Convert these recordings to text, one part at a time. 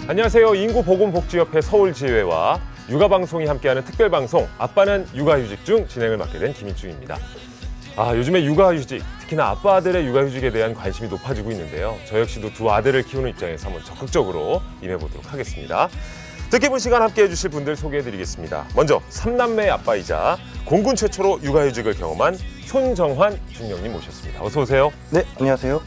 안녕하세요. 인구보건복지협회 서울지회와 육아방송이 함께하는 특별방송 아빠는 육아휴직 중 진행을 맡게 된 김인중입니다. 요즘에 육아휴직, 특히나 아빠들의 육아휴직에 대한 관심이 높아지고 있는데요. 저 역시도 두 아들을 키우는 입장에서 한번 적극적으로 임해보도록 하겠습니다. 뜻깊은 시간 함께해 주실 분들 소개해드리겠습니다. 먼저 3남매의 아빠이자 공군 최초로 육아휴직을 경험한 손정환 중령님 모셨습니다. 어서 오세요. 네, 안녕하세요.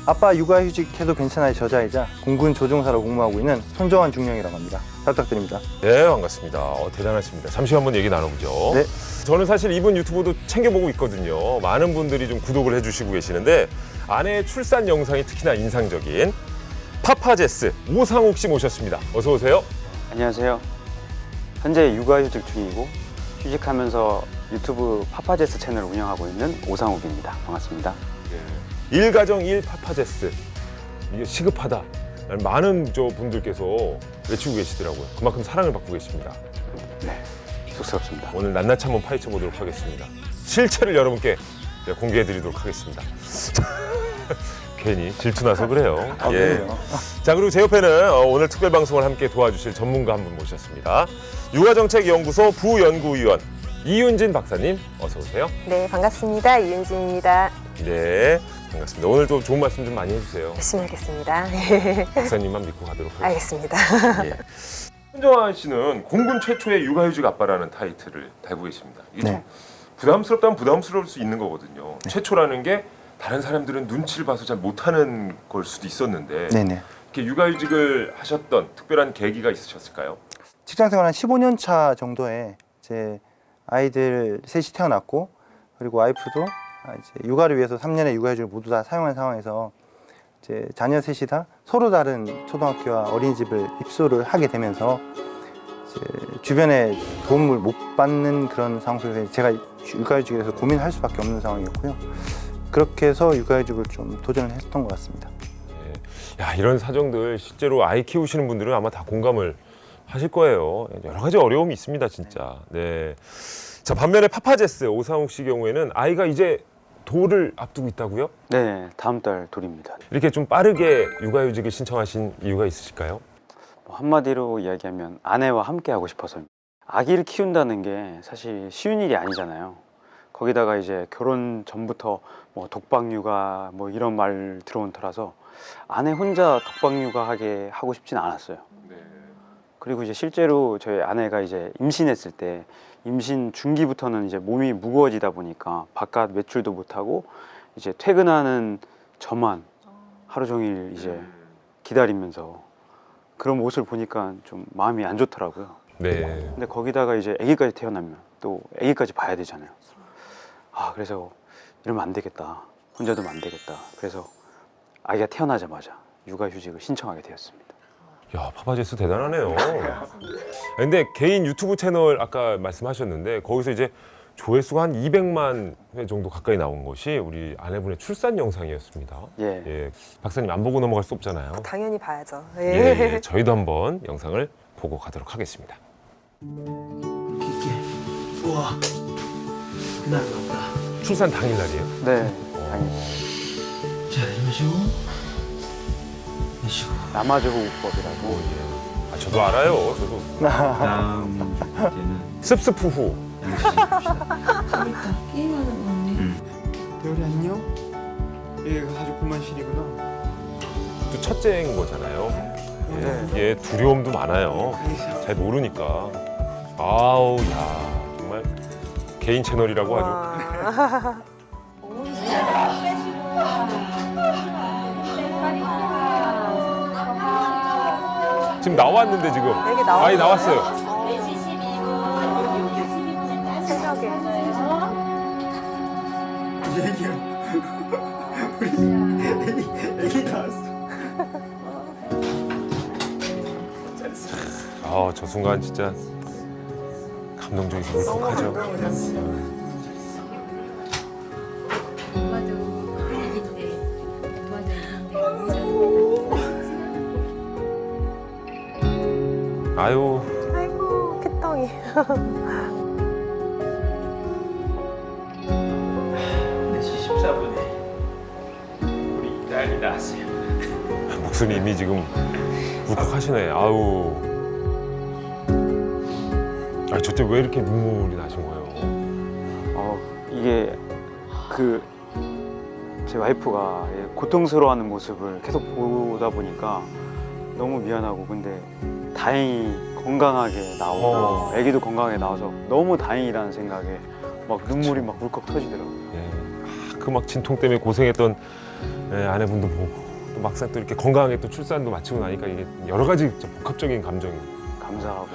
아빠 육아휴직 해도 괜찮아의 저자이자 공군 조종사로 근무하고 있는 손정환 중령이라고 합니다. 잘 부탁드립니다. 네, 반갑습니다. 대단하십니다. 잠시 한번 얘기 나눠보죠. 네. 저는 사실 이분 유튜브도 챙겨보고 있거든요. 많은 분들이 좀 구독을 해주시고 계시는데 아내의 출산 영상이 특히나 인상적인 파파제스 오상욱 씨 모셨습니다. 어서 오세요. 안녕하세요. 현재 육아휴직 중이고 휴직하면서 유튜브 파파제스 채널을 운영하고 있는 오상욱입니다. 반갑습니다. 일가정 일 파파제스. 이게 시급하다. 많은 분들께서 외치고 계시더라고요. 그만큼 사랑을 받고 계십니다. 네, 쑥스럽습니다. 오늘 낱낱이 한번 파헤쳐 보도록 하겠습니다. 실체를 여러분께 공개해 드리도록 하겠습니다. 괜히 질투나서 그래요. 그래요? 자, 그리고 제 옆에는 오늘 특별 방송을 함께 도와주실 전문가 한 분 모셨습니다. 육아정책연구소 부연구위원 이윤진 박사님, 어서 오세요. 네, 반갑습니다. 이윤진입니다. 네, 반갑습니다. 오늘 또 좋은 말씀 좀 많이 해주세요. 열심히 하겠습니다. 박사님만 믿고 가도록 하겠습니다. 알겠습니다. 예. 손정환 씨는 공군 최초의 육아휴직 아빠라는 타이틀을 달고 계십니다. 이게 좀 네. 부담스럽다면 부담스러울 수 있는 거거든요. 최초라는 게 다른 사람들은 눈치를 봐서 잘 못하는 걸 수도 있었는데 네네. 이렇게 육아휴직을 하셨던 특별한 계기가 있으셨을까요? 직장생활 한 15년 차 정도에 제 아이들 셋이 태어났고 그리고 와이프도 이제 육아를 위해서 3년의 육아휴직을 모두 다 사용한 상황에서 이제 자녀 셋이 다 서로 다른 초등학교와 어린이집을 입소를 하게 되면서 이제 주변에 도움을 못 받는 그런 상황 속에서 제가 육아휴직에 대해서 고민할 수밖에 없는 상황이었고요. 그렇게 해서 육아휴직을 좀 도전을 했던 것 같습니다. 야, 이런 사정들 실제로 아이 키우시는 분들은 아마 다 공감을 하실 거예요. 여러 가지 어려움이 있습니다, 진짜. 네. 자, 반면에 파파제스 오상욱 씨 경우에는 아이가 이제 돌을 앞두고 있다고요? 네, 다음 달 돌입니다. 이렇게 좀 빠르게 육아휴직을 신청하신 이유가 있으실까요? 한마디로 이야기하면 아내와 함께 하고 싶어서. 아기를 키운다는 게 사실 쉬운 일이 아니잖아요. 거기다가 이제 결혼 전부터 뭐 독박육아 뭐 이런 말 들어온 터라서 아내 혼자 독박육아하게 하고 싶진 않았어요. 그리고 이제 실제로 저희 아내가 이제 임신했을 때 임신 중기부터는 이제 몸이 무거워지다 보니까 바깥 외출도 못하고 이제 퇴근하는 저만 하루 종일 이제 기다리면서 그런 모습을 보니까 좀 마음이 안 좋더라고요. 네. 근데 거기다가 이제 아기까지 태어나면 또 아기까지 봐야 되잖아요. 그래서 이러면 안 되겠다. 혼자 두면 안 되겠다. 그래서 아기가 태어나자마자 육아휴직을 신청하게 되었습니다. 야, 파파제스 대단하네요. 근데 개인 유튜브 채널 아까 말씀하셨는데 거기서 이제 조회수가 한 200만 회 정도 가까이 나온 것이 우리 아내분의 출산 영상이었습니다. 예. 박사님 안 보고 넘어갈 수 없잖아요. 당연히 봐야죠. 저희도 한번 영상을 보고 가도록 하겠습니다. 이게 우와 그날 같다. 출산 당일날이에요? 네, 당연히. 자 이러시고 이러시고 남아조호흡법이라고. 저도 알아요. 저도. 다음 때는 습습 후. 게임하는 거 없네. 별이 안녕? 얘가 가족분만실이구나. 또 첫째인 거잖아요. 이게 두려움도 많아요. 잘 모르니까. 아우, 야, 정말 개인 채널이라고 하죠. 와. 지금 나왔는데 지금. 여기 나왔어요. 아이 나왔어요. 새벽에. 애기 나왔어. 저 순간 진짜 감동적이고 울컥하죠. 도와줘. 얘기인데 도와줘. 아유. 아이고, 캣덩이. 4시 14분에 우리 딸이 나왔어요. 목소리 이미 지금 울컥하시네. 아우. 아, 저때 왜 이렇게 눈물이 나신 거예요? 이게 제 와이프가 고통스러워하는 모습을 계속 보다 보니까 너무 미안하고, 근데 다행히 건강하게 나오고 아기도 건강하게 나와서 너무 다행이라는 생각에 막 눈물이 막 울컥 터지더라고요. 예. 그 막 진통 때문에 고생했던 아내분도 보고 또 막상 또 이렇게 건강하게 또 출산도 마치고 나니까 이게 여러 가지 진짜 복합적인 감정이 감사하고.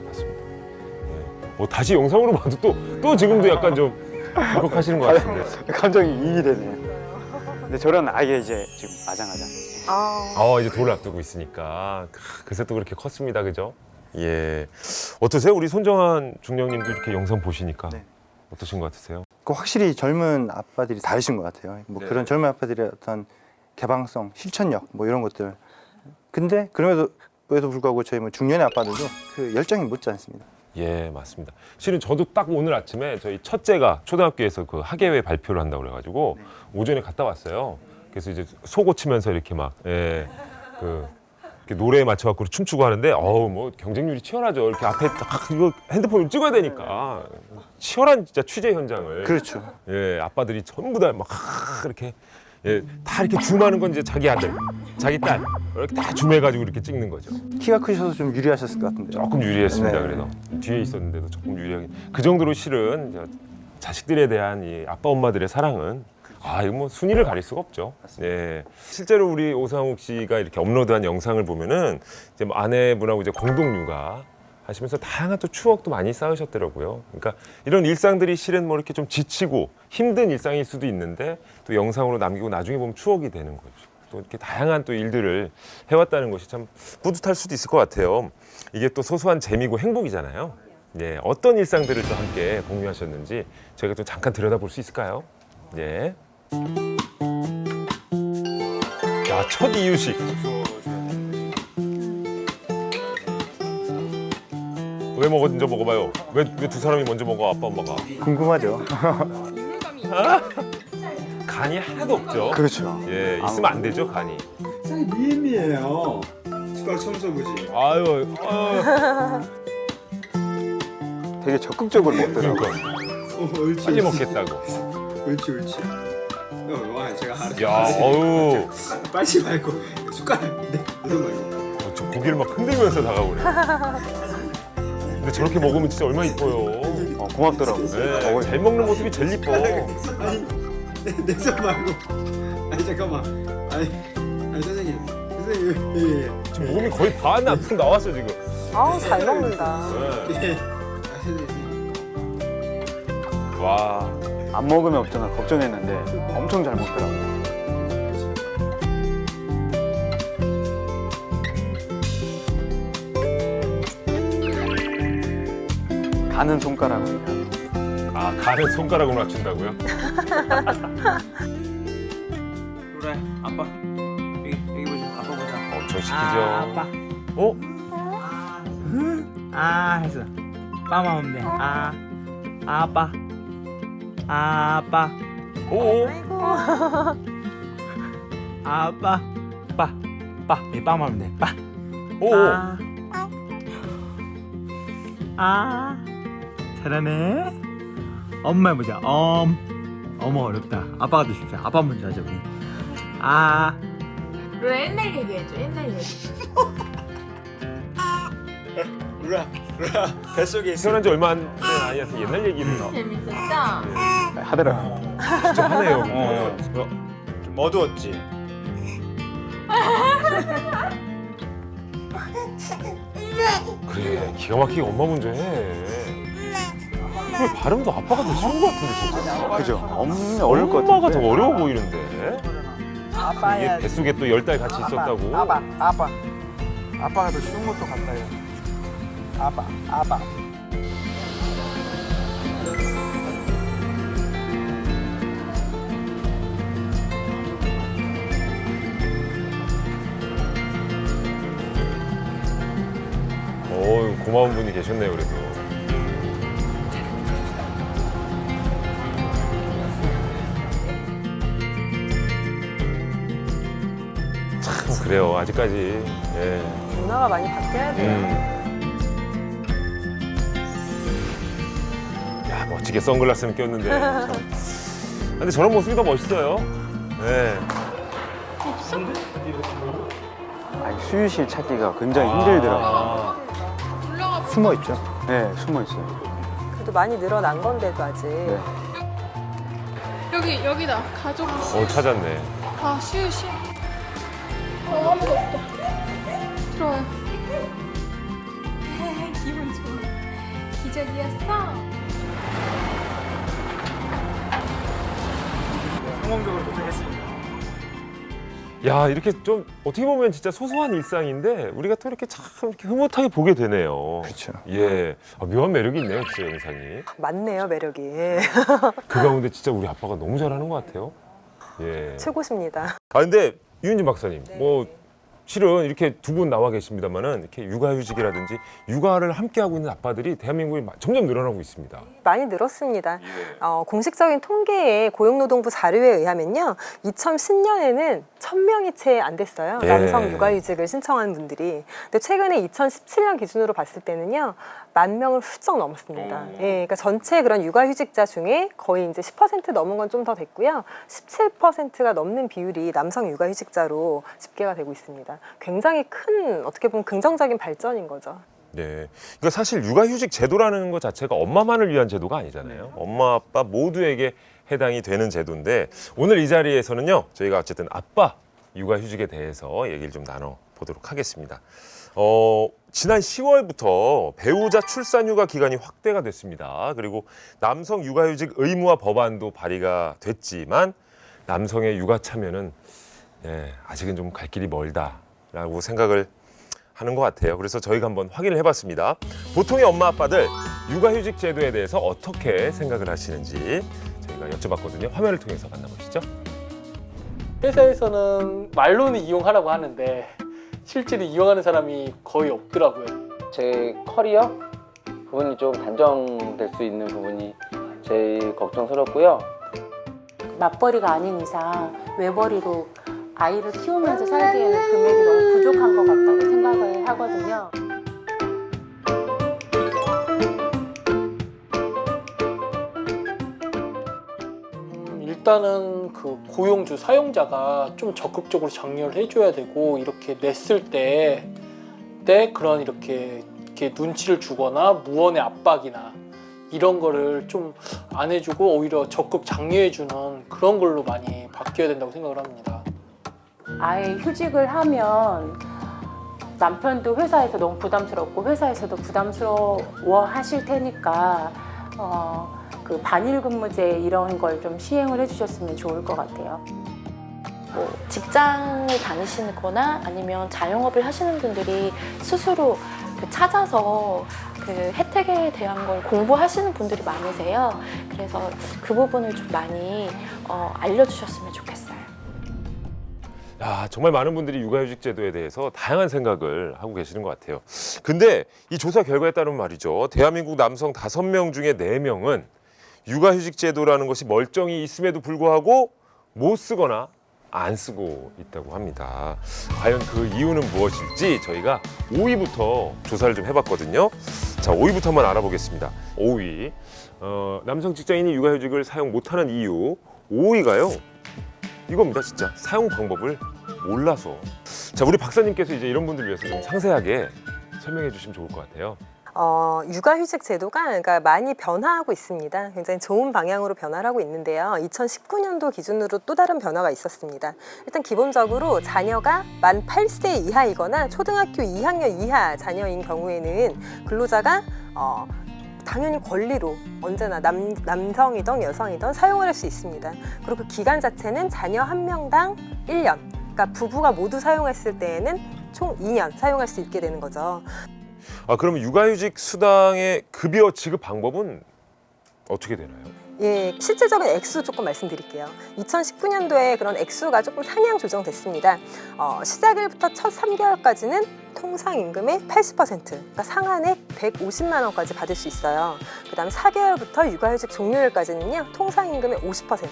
맞습니다. 예. 뭐 다시 영상으로 봐도 또 지금도 약간 좀 울컥하시는 것 같은데. 감정이 이입이 되네요. 근데 저런 아이가 이제 지금 아장아장. 이제 돌을 앞두고 있으니까 그새 또 그렇게 컸습니다, 그죠? 예. 어떠세요? 우리 손정한 중령님도 이렇게 영상 보시니까 네. 어떠신 것 같으세요? 그 확실히 젊은 아빠들이 다르신 것 같아요. 뭐 네. 그런 젊은 아빠들의 어떤 개방성, 실천력 뭐 이런 것들. 근데 그럼에도 불구하고 저희 뭐 중년의 아빠들도 그 열정이 못지 않습니다. 예, 맞습니다. 실은 저도 딱 오늘 아침에 저희 첫째가 초등학교에서 그 학예회 발표를 한다고 그래가지고 오전에 갔다 왔어요. 그래서 이제 속옷 치면서 이렇게 막 이렇게 노래에 맞춰갖고 춤추고 하는데 뭐 경쟁률이 치열하죠. 이렇게 앞에 딱 이거 핸드폰을 찍어야 되니까 치열한 진짜 취재 현장을 그렇죠. 예, 아빠들이 전부 다 막 이렇게 다 이렇게 줌하는 건 이제 자기 아들, 자기 딸 이렇게 다 줌해가지고 이렇게 찍는 거죠. 키가 크셔서 좀 유리하셨을 것 같은데요. 조금 유리했습니다. 네. 그래도 뒤에 있었는데도 조금 유리하게 그 정도로 실은 자식들에 대한 이 아빠 엄마들의 사랑은 이거 뭐 순위를 가릴 수가 없죠. 예. 실제로 우리 오상욱 씨가 이렇게 업로드한 영상을 보면은 이제 뭐 아내분하고 이제 공동 육아 하시면서 다양한 또 추억도 많이 쌓으셨더라고요. 그러니까 이런 일상들이 실은 뭐 이렇게 좀 지치고 힘든 일상일 수도 있는데 또 영상으로 남기고 나중에 보면 추억이 되는 거죠. 또 이렇게 다양한 또 일들을 해왔다는 것이 참 뿌듯할 수도 있을 것 같아요. 이게 또 소소한 재미고 행복이잖아요. 예, 어떤 일상들을 또 함께 공유하셨는지 저희가 또 잠깐 들여다볼 수 있을까요? 예. 야, 첫 이유식. 왜 먼저 먹어봐요? 왜 두 사람이 먼저 먹어, 아빠, 엄마가? 궁금하죠. 간이 하나도 없죠. 그렇죠. 예, 있으면 안 되죠, 간이. 미엠이에요. 숟가락 처음 써보지. 아유. 되게 적극적으로 먹더라고요. 그러니까 옳지. 빨리 먹겠다고. 옳지. 와, 제가 하루. 야, 어우. 빨지 말고 숟가락 내손 말고. 저 고기를 막 흔들면서 다가오네. 근데 저렇게 먹으면 진짜 얼마나 이뻐요. 고맙더라고요. 네, 잘 먹는 모습이 제일 이뻐. 아니, 내 손 말고. 아니 잠깐만. 아니 선생님. 예. 지금 몸이 거의 반 앞으로 나왔어 지금. 잘 먹는다. 네. 예. 선생님. 와. 안 먹으면 어쩌나 걱정했는데 엄청 잘 먹더라고요. 가는 손가락으로. 간은 손가락으로 맞춘다고요? 그래, 아빠. 여기 보자. 아빠 보자. 엄청 시키죠. 아빠. 했어. 빠마 오면 돼. 아빠. 아빠. 오. 아빠. 여기 빠마 오면 돼. 빠. 오. 잘하네. 엄마 해보자. 어머 어렵다. 아빠가 더 쉽다. 아빠 먼저 하자 우리. 루라 옛날 얘기해줘. 옛날 얘기. 루라 뱃속에 있어. 태어난 지 얼마 안 된 아이한테 옛날 얘기를 재밌었죠? 하더라고요. 진짜 하네요. 좀 어두웠지. 그래, 기가 막히게 엄마 먼저 해. 왜 발음도 아빠가 더 쉬운 것 같은데 진짜. 그죠? 어려울 것 엄마가 같은데. 더 어려워 보이는데. 이게 뱃속에 또 10달 같이 있었다고. 아빠가 더 쉬운 것도 같아요. 아빠. 고마운 분이 계셨네요, 그래도. 참 그래요, 아직까지. 예. 문화가 많이 바뀌어야 돼요. 야, 멋지게 선글라스는 꼈는데. 참. 근데 저런 모습이 더 멋있어요. 네. 아니, 수유실 찾기가 굉장히 힘들더라고요. 숨어 있죠. 네, 숨어 있어요. 그래도 많이 늘어난 건데도 아직. 네. 여기다 가족 찾았네. 아 쉬우쉬 아무도 없다 들어와요. 기분 좋아. 기적이었어? 성공적으로 도착했습니다. 야, 이렇게 좀 어떻게 보면 진짜 소소한 일상인데 우리가 또 이렇게 참 이렇게 흐뭇하게 보게 되네요. 그렇죠. 예. 묘한 매력이 있네요, 진짜 영상이. 많네요, 매력이. 그 가운데 진짜 우리 아빠가 너무 잘하는 것 같아요. 예. 최고십니다. 아 근데 유은진 박사님, 네. 뭐 실은 이렇게 두 분 나와 계십니다만은 이렇게 육아휴직이라든지 육아를 함께 하고 있는 아빠들이 대한민국에 점점 늘어나고 있습니다. 많이 늘었습니다. 공식적인 통계의 고용노동부 자료에 의하면요, 2010년에는 1000명이 채 안 됐어요. 예. 남성 육아휴직을 신청한 분들이. 근데 최근에 2017년 기준으로 봤을 때는요, 10,000명을 훌쩍 넘었습니다. 예, 그러니까 전체 그런 육아휴직자 중에 거의 이제 10% 넘은 건 좀 더 됐고요. 17%가 넘는 비율이 남성 육아휴직자로 집계가 되고 있습니다. 굉장히 큰, 어떻게 보면 긍정적인 발전인 거죠. 네. 그러니까 사실 육아휴직 제도라는 것 자체가 엄마만을 위한 제도가 아니잖아요. 엄마, 아빠 모두에게 해당이 되는 제도인데 오늘 이 자리에서는요, 저희가 어쨌든 아빠 육아휴직에 대해서 얘기를 좀 나눠보도록 하겠습니다. 지난 10월부터 배우자 출산휴가 기간이 확대가 됐습니다. 그리고 남성 육아휴직 의무화 법안도 발의가 됐지만 남성의 육아 참여는 아직은 좀 갈 길이 멀다라고 생각을 하는 것 같아요. 그래서 저희가 한번 확인을 해봤습니다. 보통의 엄마 아빠들 육아휴직 제도에 대해서 어떻게 생각을 하시는지 저희가 여쭤봤거든요. 화면을 통해서 만나보시죠. 회사에서는 말로는 이용하라고 하는데 실제로 이용하는 사람이 거의 없더라고요. 제 커리어 부분이 좀 단정될 수 있는 부분이 제일 걱정스럽고요. 맞벌이가 아닌 이상 외벌이로 아이를 키우면서 살기에는 금액이 너무 부족한 것 같다고 생각을 하거든요. 일단은 그 고용주 사용자가 좀 적극적으로 장려를 해줘야 되고, 이렇게 냈을 때 그런 이렇게 눈치를 주거나 무언의 압박이나 이런 거를 좀 안 해주고 오히려 적극 장려해주는 그런 걸로 많이 바뀌어야 된다고 생각을 합니다. 아예 휴직을 하면 남편도 회사에서 너무 부담스럽고 회사에서도 부담스러워 하실 테니까 그 반일 근무제 이런 걸 좀 시행을 해주셨으면 좋을 것 같아요. 뭐 직장을 다니시거나 아니면 자영업을 하시는 분들이 스스로 찾아서 그 혜택에 대한 걸 공부하시는 분들이 많으세요. 그래서 그 부분을 좀 많이 알려주셨으면 좋겠어요. 야, 정말 많은 분들이 육아휴직 제도에 대해서 다양한 생각을 하고 계시는 것 같아요. 근데 이 조사 결과에 따르면 말이죠, 대한민국 남성 5명 중에 4명은 육아휴직 제도라는 것이 멀쩡히 있음에도 불구하고 못 쓰거나 안 쓰고 있다고 합니다. 과연 그 이유는 무엇일지 저희가 5위부터 조사를 좀 해봤거든요. 자, 5위부터 한번 알아보겠습니다. 5위, 남성 직장인이 육아휴직을 사용 못하는 이유. 5위가요, 이겁니다. 진짜 사용 방법을 몰라서. 자, 우리 박사님께서 이제 이런 분들을 위해서 좀 상세하게 설명해 주시면 좋을 것 같아요. 육아휴직 제도가 그러니까 많이 변화하고 있습니다. 굉장히 좋은 방향으로 변화를 하고 있는데요. 2019년도 기준으로 또 다른 변화가 있었습니다. 일단 기본적으로 자녀가 만 8세 이하이거나 초등학교 2학년 이하 자녀인 경우에는 근로자가 당연히 권리로 언제나 남성이든 여성이든 사용을 할 수 있습니다. 그리고 그 기간 자체는 자녀 1명당 1년. 그러니까 부부가 모두 사용했을 때에는 총 2년 사용할 수 있게 되는 거죠. 그러면 육아휴직 수당의 급여 지급 방법은 어떻게 되나요? 예, 실질적인 액수 조금 말씀드릴게요. 2019년도에 그런 액수가 조금 상향 조정됐습니다. 시작일부터 첫 3개월까지는 통상 임금의 80%, 그러니까 상한액 150만 원까지 받을 수 있어요. 그다음 4개월부터 육아휴직 종료일까지는요, 통상 임금의 50%,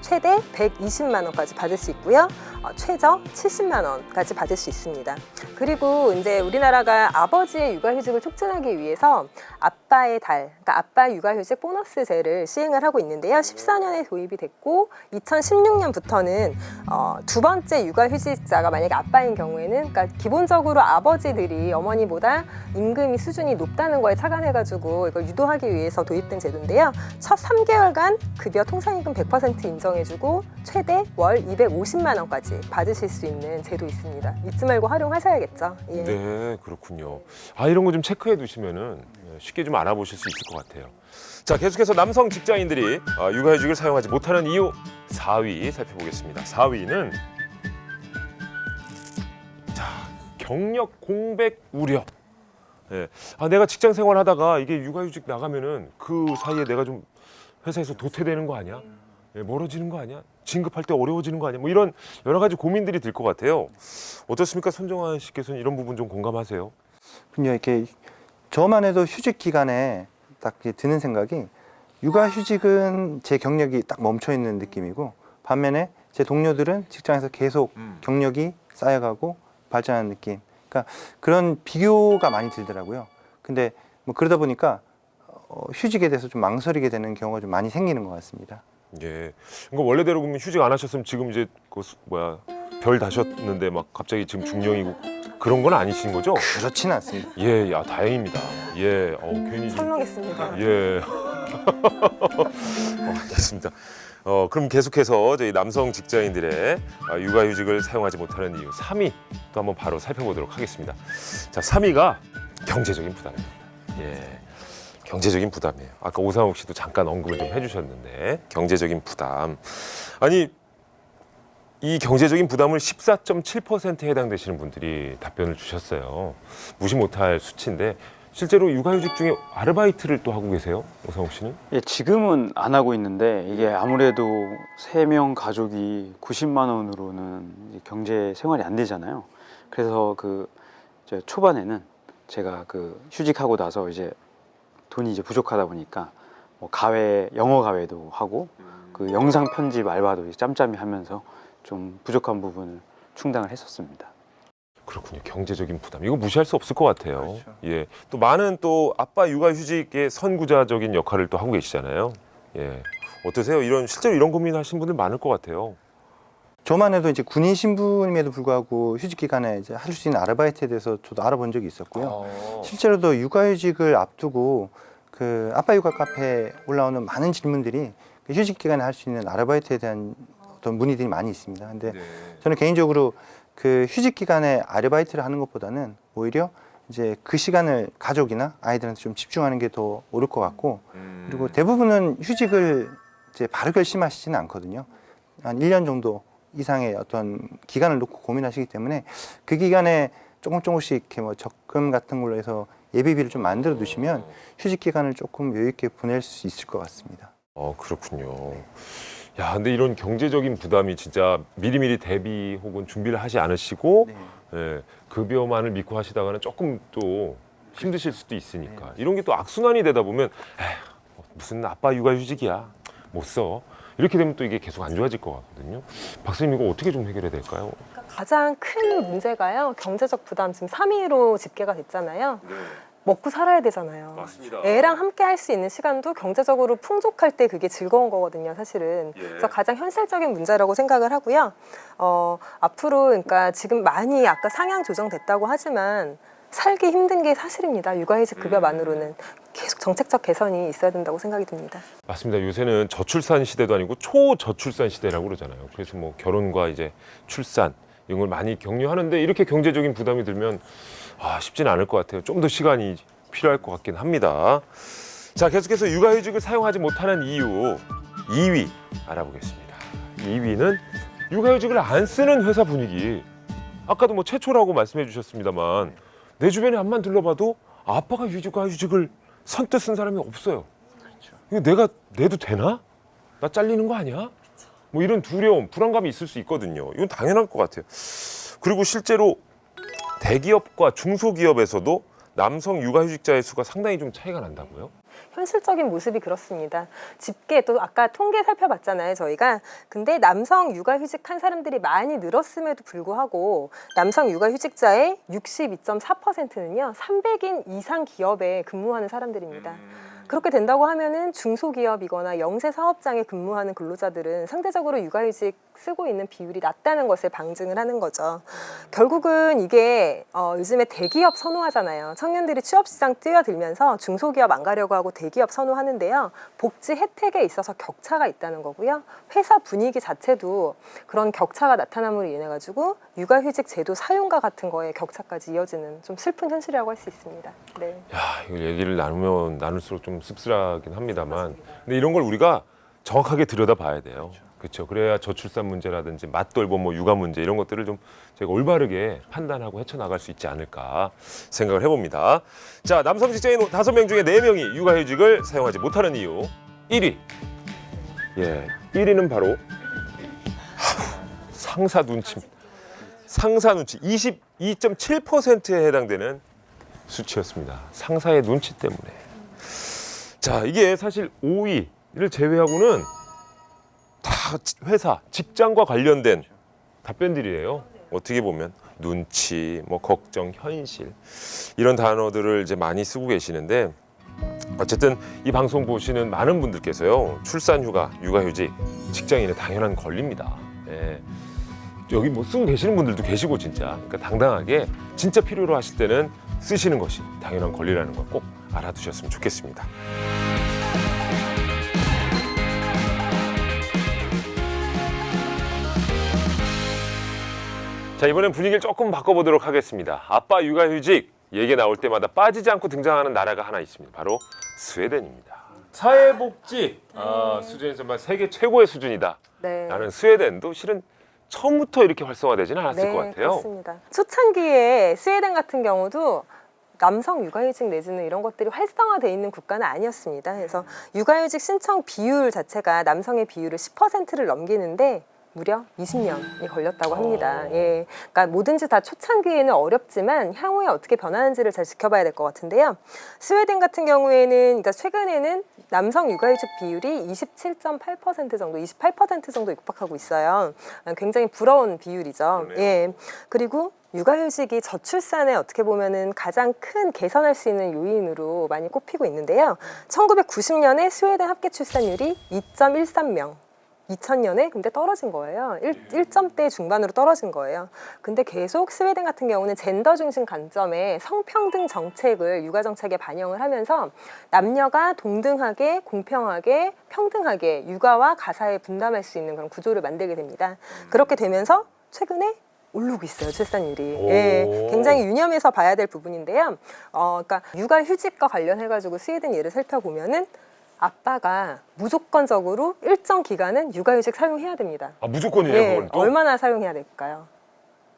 최대 120만 원까지 받을 수 있고요. 최저 70만 원까지 받을 수 있습니다. 그리고 이제 우리나라가 아버지의 육아휴직을 촉진하기 위해서 아빠의 달, 그러니까 아빠 육아휴직 보너스제를 시행을 하고 있는데요. 14년에 도입이 됐고 2016년부터는 두 번째 육아휴직자가 만약에 아빠인 경우에는, 그러니까 기본적으로 아버지들이 어머니보다 임금이 수준이 높다는 거에 착안해가지고 이걸 유도하기 위해서 도입된 제도인데요. 첫 3개월간 급여 통상임금 100% 인정해주고 최대 월 250만 원까지 받으실 수 있는 제도 있습니다. 잊지 말고 활용하셔야겠죠. 예. 네, 그렇군요. 아, 이런 거 좀 체크해 두시면은 쉽게 좀 알아보실 수 있을 것 같아요. 자, 계속해서 남성 직장인들이 육아휴직을 사용하지 못하는 이유 4위 살펴보겠습니다. 4위는 자, 경력 공백 우려. 예. 아, 내가 직장 생활하다가 이게 육아휴직 나가면은 그 사이에 내가 좀 회사에서 도태되는 거 아니야? 예, 멀어지는 거 아니야? 진급할 때 어려워지는 거 아니야? 뭐 이런 여러 가지 고민들이 들 것 같아요. 어떻습니까? 손정환 씨께서는 이런 부분 좀 공감하세요? 그냥 이렇게 저만 해도 휴직 기간에 딱 드는 생각이, 육아휴직은 제 경력이 딱 멈춰 있는 느낌이고, 반면에 제 동료들은 직장에서 계속 경력이 쌓여가고 발전하는 느낌. 그러니까 그런 비교가 많이 들더라고요. 근데 뭐 그러다 보니까 휴직에 대해서 좀 망설이게 되는 경우가 좀 많이 생기는 것 같습니다. 예. 그러니까 원래대로 보면 휴직 안 하셨으면 지금 이제 그 별 다셨는데 막 갑자기 지금 중령이고 그런 건 아니신 거죠? 그렇지는 않습니다. 예, 야 다행입니다. 예, 괜히 좀- 설렁했습니다. 예. 알겠습니다. 그럼 계속해서 저희 남성 직장인들의 육아휴직을 사용하지 못하는 이유 3위 또 한번 바로 살펴보도록 하겠습니다. 자, 3위가 경제적인 부담입니다. 예. 경제적인 부담이에요. 아까 오상욱 씨도 잠깐 언급을 좀 해주셨는데 경제적인 부담. 아니 이 경제적인 부담을 14.7%에 해당되시는 분들이 답변을 주셨어요. 무시 못할 수치인데 실제로 육아휴직 중에 아르바이트를 또 하고 계세요, 오상욱 씨는? 예, 지금은 안 하고 있는데 이게 아무래도 3명 가족이 90만 원으로는 이제 경제 생활이 안 되잖아요. 그래서 이제 초반에는 제가 휴직하고 나서 이제 돈이 이제 부족하다 보니까 뭐 영어 가외도 하고 영상 편집 알바도 짬짬이 하면서 좀 부족한 부분을 충당을 했었습니다. 그렇군요. 경제적인 부담. 이거 무시할 수 없을 것 같아요. 그렇죠. 예. 또 많은 또 아빠 육아휴직의 선구자적인 역할을 또 하고 계시잖아요. 예. 어떠세요? 실제로 이런 고민하신 분들 많을 것 같아요. 저만 해도 이제 군인 신분임에도 불구하고 휴직 기간에 이제 할 수 있는 아르바이트에 대해서 저도 알아본 적이 있었고요. 실제로도 육아휴직을 앞두고 아빠 육아 카페에 올라오는 많은 질문들이 휴직 기간에 할 수 있는 아르바이트에 대한 어떤 문의들이 많이 있습니다. 근데 저는 개인적으로 휴직 기간에 아르바이트를 하는 것보다는 오히려 이제 그 시간을 가족이나 아이들한테 좀 집중하는 게 더 옳을 것 같고, 그리고 대부분은 휴직을 이제 바로 결심하시지는 않거든요. 한 1년 정도 이상의 어떤 기간을 놓고 고민하시기 때문에 그 기간에 조금씩 이렇게 뭐 적금 같은 걸로 해서 예비비를 좀 만들어 두시면 휴직 기간을 조금 여유 있게 보낼 수 있을 것 같습니다. 그렇군요. 야, 근데 이런 경제적인 부담이 진짜 미리미리 대비 혹은 준비를 하지 않으시고 예, 급여만을 믿고 하시다가는 조금 또 힘드실 수도 있으니까 이런 게 또 악순환이 되다 보면 무슨 아빠 육아휴직이야 못 써. 이렇게 되면 또 이게 계속 안 좋아질 것 같거든요. 박사님 이거 어떻게 좀 해결해야 될까요? 가장 큰 문제가요, 경제적 부담 지금 3위로 집계가 됐잖아요. 먹고 살아야 되잖아요. 맞습니다. 애랑 함께 할 수 있는 시간도 경제적으로 풍족할 때 그게 즐거운 거거든요, 사실은. 그래서 가장 현실적인 문제라고 생각을 하고요. 앞으로 그러니까 지금 많이 아까 상향 조정됐다고 하지만 살기 힘든 게 사실입니다. 육아휴직 급여만으로는 계속 정책적 개선이 있어야 된다고 생각이 듭니다. 맞습니다. 요새는 저출산 시대도 아니고 초저출산 시대라고 그러잖아요. 그래서 뭐 결혼과 이제 출산 이런 걸 많이 격려하는데 이렇게 경제적인 부담이 들면 쉽지는 않을 것 같아요. 좀 더 시간이 필요할 것 같긴 합니다. 자, 계속해서 육아휴직을 사용하지 못하는 이유 2위 알아보겠습니다. 2위는 육아휴직을 안 쓰는 회사 분위기. 아까도 뭐 최초라고 말씀해 주셨습니다만 내 주변에 앞만 둘러봐도 아빠가 육아휴직을 선뜻 쓴 사람이 없어요. 이거 내가 내도 되나? 나 잘리는 거 아니야? 뭐 이런 두려움, 불안감이 있을 수 있거든요. 이건 당연할 것 같아요. 그리고 실제로 대기업과 중소기업에서도 남성 육아휴직자의 수가 상당히 좀 차이가 난다고요? 현실적인 모습이 그렇습니다. 집계 또 아까 통계 살펴봤잖아요, 저희가. 근데 남성 육아휴직한 사람들이 많이 늘었음에도 불구하고 남성 육아휴직자의 62.4%는요, 300인 이상 기업에 근무하는 사람들입니다. 그렇게 된다고 하면은 중소기업이거나 영세 사업장에 근무하는 근로자들은 상대적으로 육아휴직 쓰고 있는 비율이 낮다는 것을 방증을 하는 거죠. 결국은 이게 요즘에 대기업 선호하잖아요. 청년들이 취업시장 뛰어들면서 중소기업 안 가려고 하고 대기업 선호하는데요. 복지 혜택에 있어서 격차가 있다는 거고요. 회사 분위기 자체도 그런 격차가 나타남으로 인해 가지고 육아휴직 제도 사용과 같은 거에 격차까지 이어지는 좀 슬픈 현실이라고 할 수 있습니다. 네. 야, 이거 얘기를 나누면 나눌수록 좀 씁쓸하긴 합니다만, 근데 이런 걸 우리가 정확하게 들여다봐야 돼요. 그렇죠. 그래야 저출산 문제라든지 맞돌봄, 뭐 육아 문제 이런 것들을 좀 저희가 올바르게 판단하고 헤쳐나갈 수 있지 않을까 생각을 해봅니다. 자, 남성 직장인 5명 중에 4명이 육아휴직을 사용하지 못하는 이유 1위. 예, 1위는 바로 상사 눈치입니다. 상사 눈치 22.7%에 해당되는 수치였습니다. 상사의 눈치 때문에. 자, 이게 사실 5위를 제외하고는 다 회사, 직장과 관련된 답변들이에요. 어떻게 보면 눈치, 뭐 걱정, 현실 이런 단어들을 이제 많이 쓰고 계시는데, 어쨌든 이 방송 보시는 많은 분들께서요, 출산휴가, 육아휴직, 직장인의 당연한 권리입니다. 예. 여기 뭐 쓰고 계시는 분들도 계시고 진짜, 그러니까 당당하게 진짜 필요로 하실 때는 쓰시는 것이 당연한 권리라는 걸 꼭 알아두셨으면 좋겠습니다. 자, 이번엔 분위기를 조금 바꿔보도록 하겠습니다. 아빠 육아휴직 얘기 나올 때마다 빠지지 않고 등장하는 나라가 하나 있습니다. 바로 스웨덴입니다. 사회복지 수준에서 정말 세계 최고의 수준이다. 네. 라는 스웨덴도 실은 처음부터 이렇게 활성화되지는 않았을 것 같아요. 그렇습니다. 초창기에 스웨덴 같은 경우도 남성 육아휴직 내지는 이런 것들이 활성화되어 있는 국가는 아니었습니다. 그래서 육아휴직 신청 비율 자체가 남성의 비율을 10%를 넘기는데 무려 20년이 걸렸다고 합니다. 예, 그러니까 뭐든지 다 초창기에는 어렵지만 향후에 어떻게 변하는지를 잘 지켜봐야 될 것 같은데요. 스웨덴 같은 경우에는, 그러니까 최근에는 남성 육아휴직 비율이 27.8% 정도, 28% 정도 육박하고 있어요. 굉장히 부러운 비율이죠. 그러네요. 예, 그리고 육아휴직이 저출산에 어떻게 보면은 가장 큰 개선할 수 있는 요인으로 많이 꼽히고 있는데요. 1990년에 스웨덴 합계 출산율이 2.13명. 2000년에 근데 떨어진 거예요. 1점대 중반으로 떨어진 거예요. 근데 계속 스웨덴 같은 경우는 젠더 중심 관점의 성평등 정책을 육아 정책에 반영을 하면서 남녀가 동등하게, 공평하게, 평등하게 육아와 가사에 분담할 수 있는 그런 구조를 만들게 됩니다. 그렇게 되면서 최근에 오르고 있어요, 출산율이. 예, 굉장히 유념해서 봐야 될 부분인데요. 그러니까 육아휴직과 관련해가지고 스웨덴 예를 살펴보면은 아빠가 무조건적으로 일정 기간은 육아휴직 사용해야 됩니다. 아, 무조건이에요, 예, 그건 또? 얼마나 사용해야 될까요?